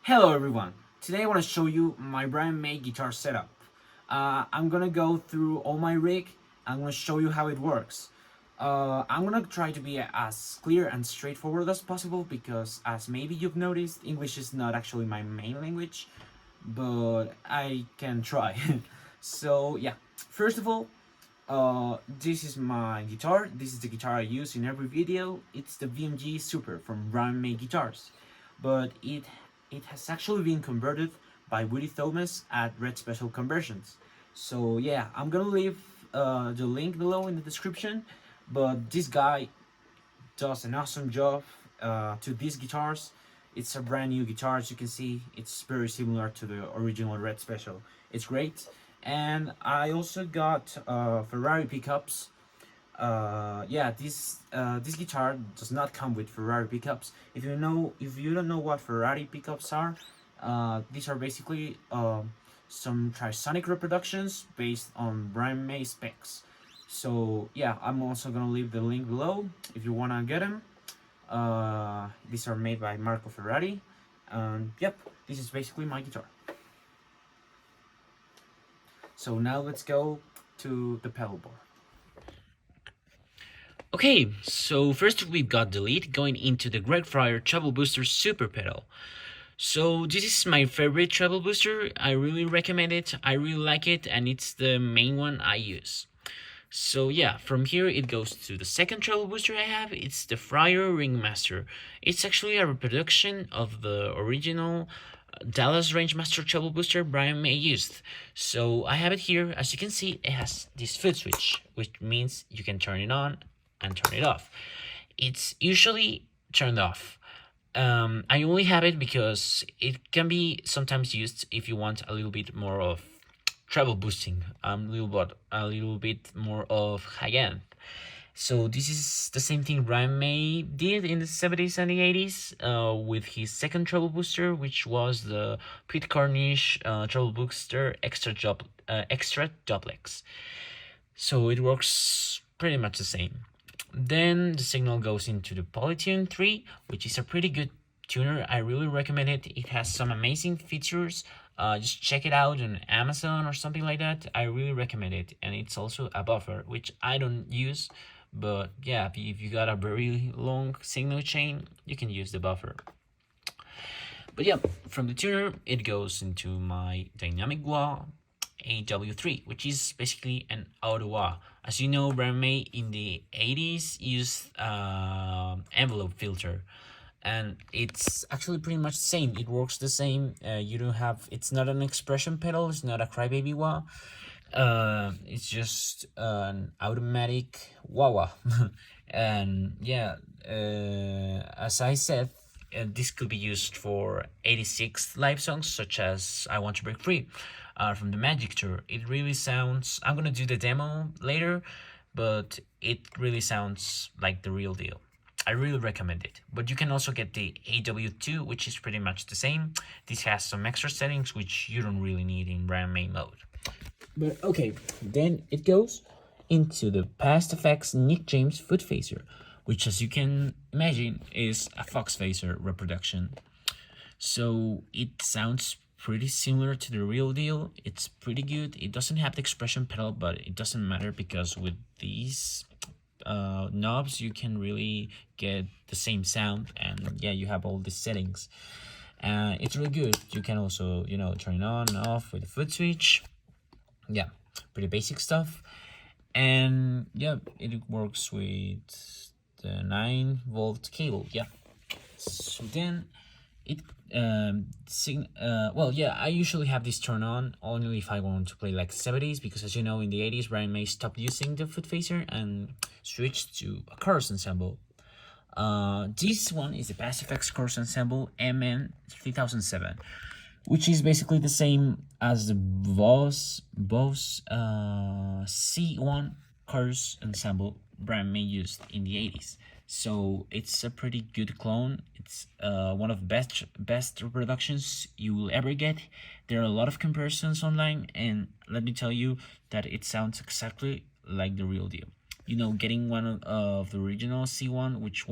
Hello everyone! Today I want to show you my Brian May guitar setup. I'm gonna go through all my rig. I'm gonna show you how it works. I'm gonna try to be as clear and straightforward as possible because, as maybe you've noticed, English is not actually my main language, but I can try. So yeah, first of all, this is my guitar. This is the guitar I use in every video. It's the VMG Super from Brian May Guitars, but it has actually been converted by Woody Thomas at Red Special Conversions. So yeah, I'm gonna leave the link below in the description, but this guy does an awesome job to these guitars. It's a brand new guitar, as you can see. It's very similar to the original Red Special. It's great. And I also got Ferrari pickups. Yeah, this guitar does not come with Ferrari pickups. If you don't know what Ferrari pickups are, these are basically some trisonic reproductions based on Brian May specs. So yeah, I'm also gonna leave the link below if you wanna get them. These are made by Marco Ferrari, and yep, this is basically my guitar. So now let's go to the pedal board. Okay, so first we've got the lead going into the Greg Fryer Treble Booster Super Pedal. So this is my favorite treble booster. I really recommend it, I really like it, and it's the main one I use. So yeah, from here it goes to the second treble booster I have. It's the Fryer Ringmaster. It's actually a reproduction of the original Dallas Rangemaster treble booster Brian May used. So I have it here. As you can see, it has this foot switch, which means you can turn it on and turn it off. It's usually turned off. I only have it because it can be sometimes used if you want a little bit more of treble boosting, a little bit more of high end. So this is the same thing Brian May did in the 70s and the 80s with his second treble booster, which was the Pete Cornish treble booster extra duplex. So it works pretty much the same. Then the signal goes into the Polytune 3, which is a pretty good tuner. I really recommend it. It has some amazing features. Just check it out on Amazon or something like that. I really recommend it. And it's also a buffer, which I don't use, but yeah, if you got a very long signal chain, you can use the buffer. But yeah, from the tuner it goes into my dynamic wah AW3, which is basically an auto wah. As you know, Brian May in the 80s used envelope filter, and it's actually pretty much the same. It works the same. It's not an expression pedal, it's not a crybaby wah. It's just an automatic wah. And yeah, as I said, this could be used for 86 live songs, such as I Want to Break Free from the Magic Tour. It really sounds, I'm gonna do the demo later, but it really sounds like the real deal. I really recommend it. But you can also get the AW2, which is pretty much the same. This has some extra settings which you don't really need in Brian May mode. But okay, then it goes into the Past Effects Nick James Foot Phaser, which, as you can imagine, is a Foxx phaser reproduction. So it sounds pretty similar to the real deal. It's pretty good. It doesn't have the expression pedal, but it doesn't matter because with these knobs you can really get the same sound, and yeah, you have all the settings. It's really good. You can also, turn it on and off with the foot switch. Yeah, pretty basic stuff. And yeah, it works with the 9-volt cable. Yeah. So then it well, yeah, I usually have this turned on only if I want to play like 70s, because as you know, in the 80s Brian May stopped using the foot phaser and switched to a chorus ensemble. This one is the Bass Effects chorus ensemble MN 3007, which is basically the same as the Bose C1 chorus ensemble Brian May used in the 80s. So it's a pretty good clone. It's one of the best reproductions you will ever get. There are a lot of comparisons online, and let me tell you that it sounds exactly like the real deal. You know, getting one of the original C1, which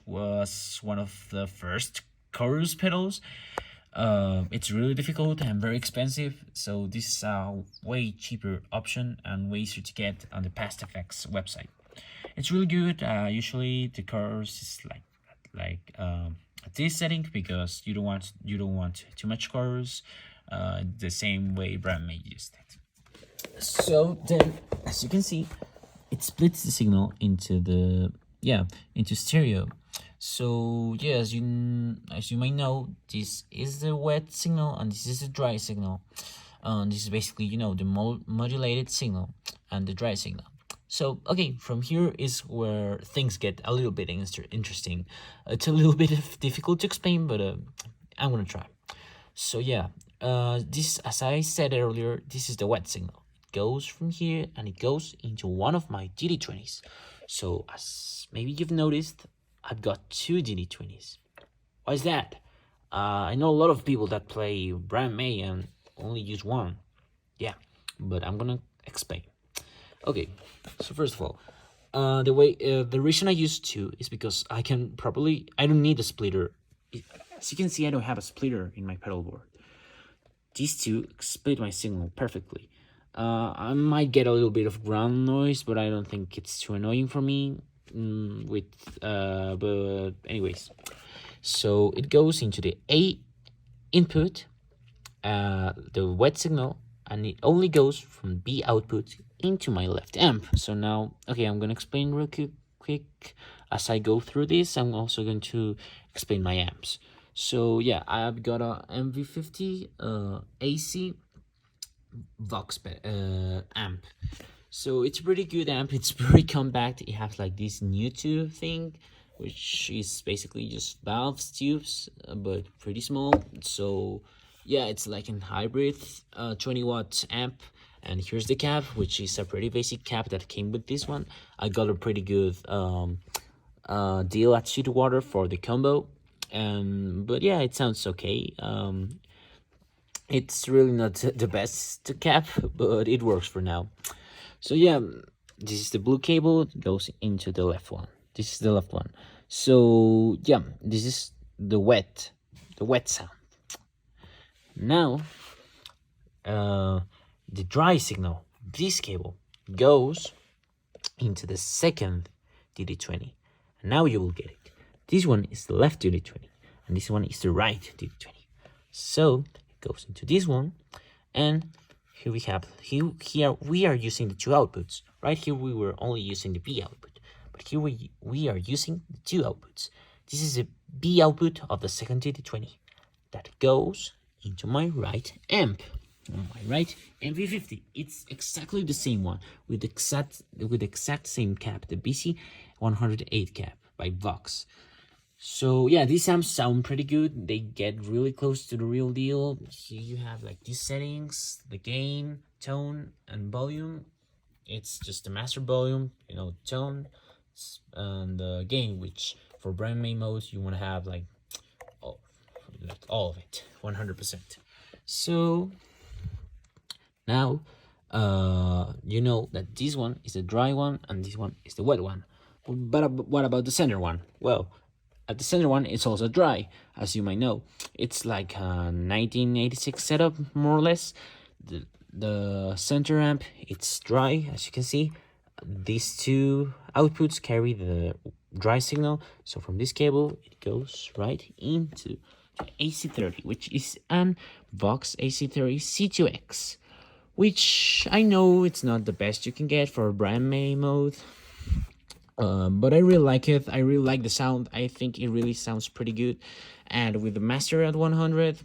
was one of the first chorus pedals, it's really difficult and very expensive, so this is a way cheaper option and way easier to get on the Past Effects website. It's really good. Usually the chorus is at this setting, because you don't want too much chorus. The same way Brian May used it. So then, as you can see, it splits the signal into into stereo. So yeah, as you might know, this is the wet signal and this is the dry signal. This is basically, you know, the modulated signal and the dry signal. So okay, from here is where things get a little bit interesting. It's a little bit difficult to explain, but I'm gonna try. So yeah, this, as I said earlier, this is the wet signal. It goes from here and it goes into one of my DD20s. So as maybe you've noticed, I've got two DD20s. Why is that? I know a lot of people that play Brian May and only use one. Yeah, but I'm gonna explain. Okay, so first of all, the reason I use two is because I don't need a splitter. As you can see, I don't have a splitter in my pedal board. These two split my signal perfectly. I might get a little bit of ground noise, but I don't think it's too annoying for me. But anyways, so it goes into the A input, the wet signal, and it only goes from B output into my left amp. So now, okay, I'm gonna explain real quick as I go through this. I'm also going to explain my amps. So yeah, I've got a MV50 AC Voxx amp. So it's a pretty good amp. It's very compact. It has like this new tube thing, which is basically just valves tubes, but pretty small. So yeah, it's like a hybrid 20-watt amp. And here's the cap, which is a pretty basic cap that came with this one. I got a pretty good deal at Sweetwater for the combo. But yeah, it sounds okay. It's really not the best cap, but it works for now. So yeah, this is the blue cable. It goes into the left one. This is the left one. So yeah, this is the wet sound. Now, the dry signal, this cable, goes into the second DD20. And now you will get it. This one is the left DD20, and this one is the right DD20. So it goes into this one, and here we are using the two outputs. Right here we were only using the B output, but here we are using the two outputs. This is the B output of the second DD20 that goes into my right amp. My right MV50. It's exactly the same one with the exact same cap, the BC 108 cap by Foxx. So yeah, these amps sound pretty good. They get really close to the real deal. Here you have like these settings, the gain, tone, and volume. It's just the master volume, you know, tone, and the gain, which for Brian May mode you want to have like all of it, 100%. So now you know that this one is the dry one and this one is the wet one. But what about the center one? Well, at the center one, it's also dry, as you might know. It's like a 1986 setup, more or less. The center amp, it's dry, as you can see. These two outputs carry the dry signal. So from this cable, it goes right into the AC30, which is an Voxx AC30 C2X, which I know it's not the best you can get for Brian May mode. But I really like it. I really like the sound. I think it really sounds pretty good. And with the master at 100,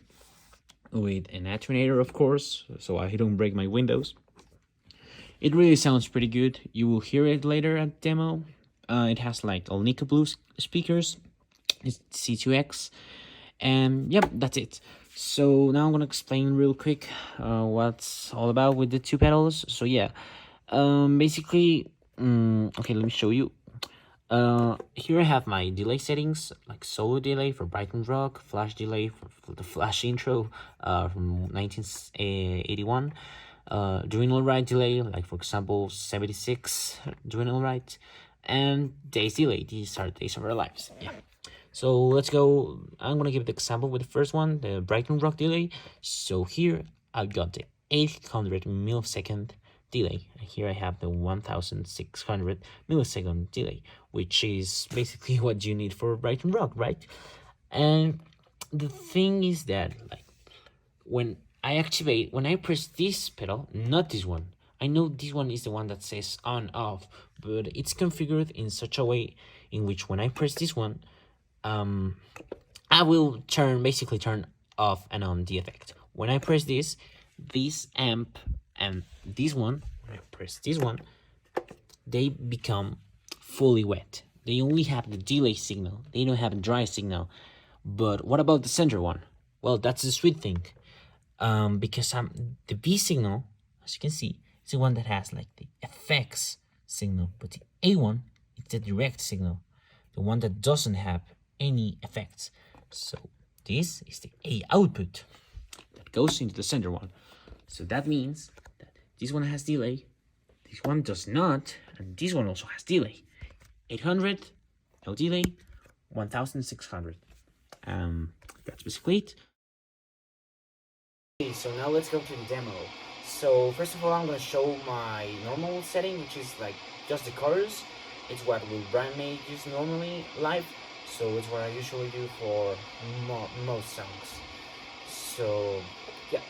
with an attenuator, of course, so I don't break my windows, it really sounds pretty good. You will hear it later at demo. It has like Alnica Blue speakers, it's C2X, and yep, that's it. So now I'm gonna explain real quick what's all about with the two pedals. So yeah, basically, okay, let me show you. Here I have my delay settings, like solo delay for Brighton Rock, flash delay for the flash intro from 1981, doing all right delay, like for example 76, doing all right, and days delay. These are days of our lives. Yeah. So let's go. I'm gonna give the example with the first one, the Brighton Rock delay. So here I got the 800 millisecond delay. Here I have the 1600 millisecond delay, which is basically what you need for Brighton Rock, right? And the thing is that, like, when I press this pedal, not this one. I know this one is the one that says on off, but it's configured in such a way in which when I press this one, I will basically turn off and on the effect. When I press this amp and this one, when I press this one, they become fully wet. They only have the delay signal. They don't have a dry signal. But what about the center one? Well, that's the sweet thing. Because the B signal, as you can see, is the one that has like the effects signal, but the A one is the direct signal, the one that doesn't have any effects. So this is the A output that goes into the center one. So that means that this one has delay, this one does not, and this one also has delay. 800, no delay, 1600. That's basically it. Okay, so now let's go to the demo. So first of all, I'm gonna show my normal setting, which is like just the chorus. It's what Brian May use normally live, so it's what I usually do for most songs. So yeah.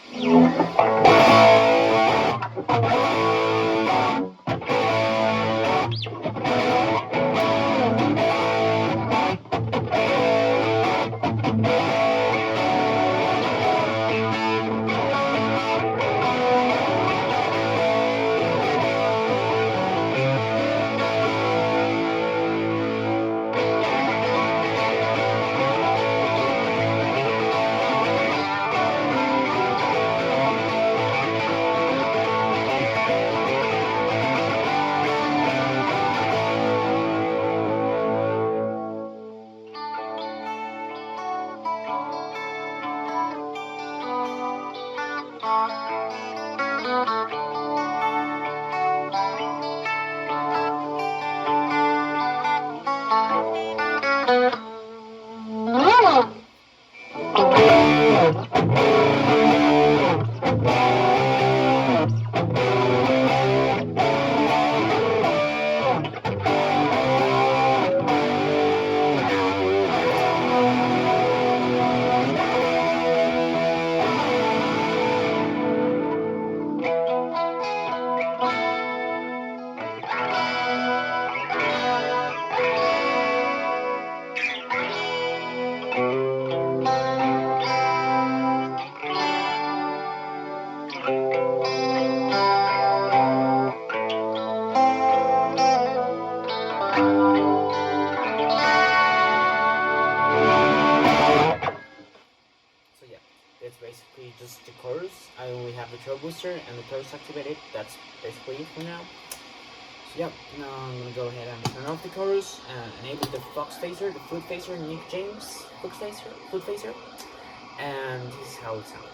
It's basically just the chorus. I only have the treble booster and the chorus activated. That's basically it for now. So yeah, now I'm gonna go ahead and turn off the chorus and enable the Foxx phaser, the flute phaser, Nick James flute phaser, and this is how it sounds.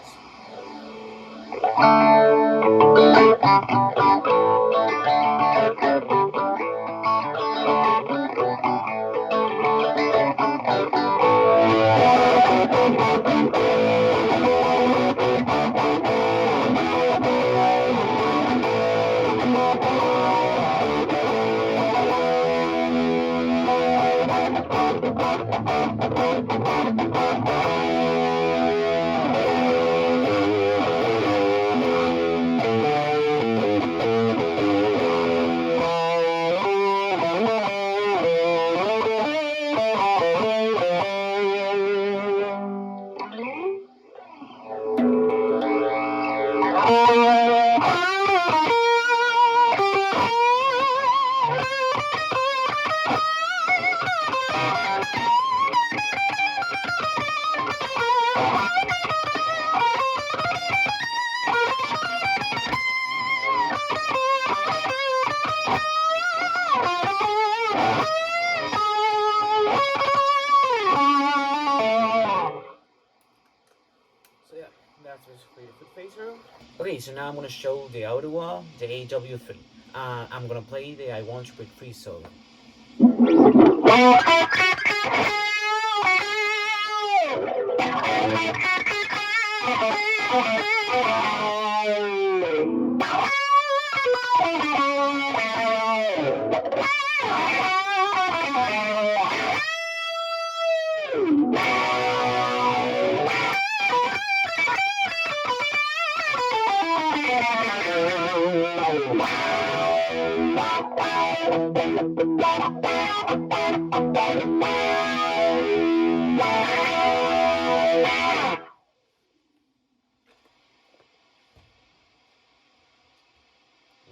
now I'm gonna show the audio wall, the AW3. I'm gonna play the I Want to Break Free solo.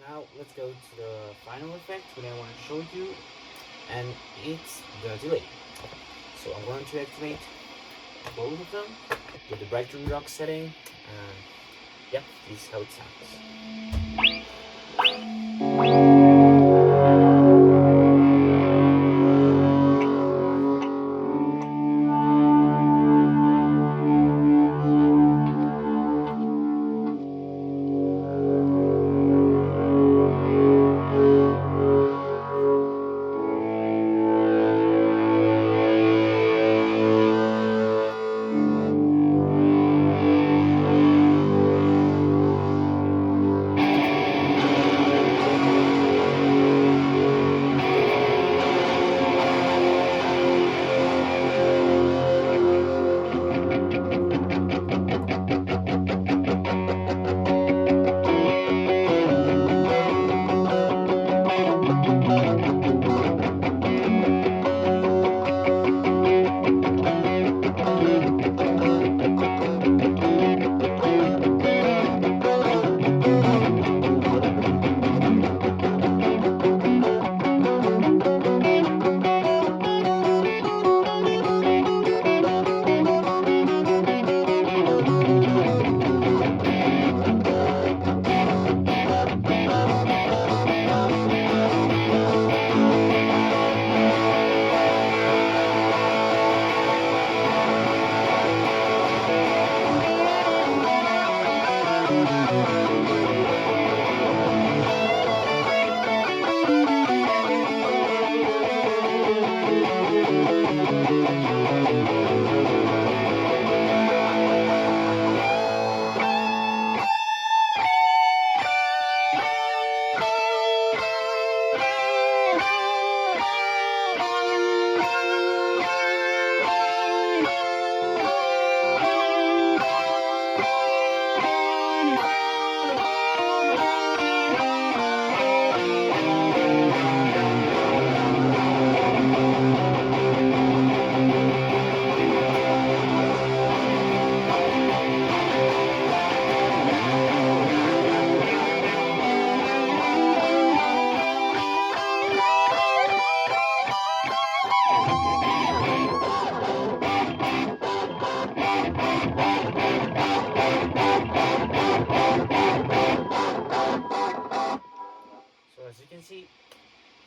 Now let's go to the final effect that I want to show you, and it's the delay. So I'm going to activate both of them with the Brighton rock setting, and yep, this is how it sounds. As you can see,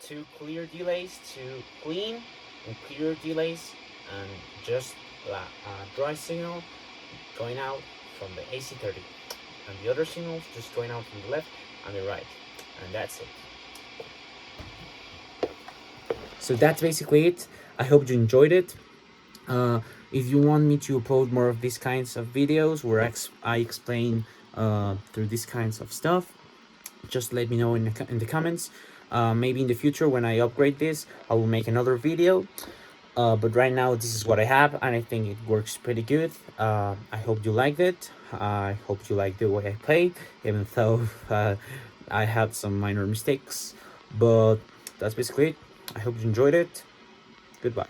two clear delays, two clean and clear delays, and just a dry signal going out from the AC30, and the other signals just going out from the left and the right, and that's it. So that's basically it. I hope you enjoyed it. If you want me to upload more of these kinds of videos where I explain through these kinds of stuff, just let me know in the comments. Maybe in the future when I upgrade this, I will make another video. But right now this is what I have, and I think it works pretty good. I hope you liked it. I hope you like the way I play, even though I had some minor mistakes. But that's basically it. I hope you enjoyed it. Goodbye.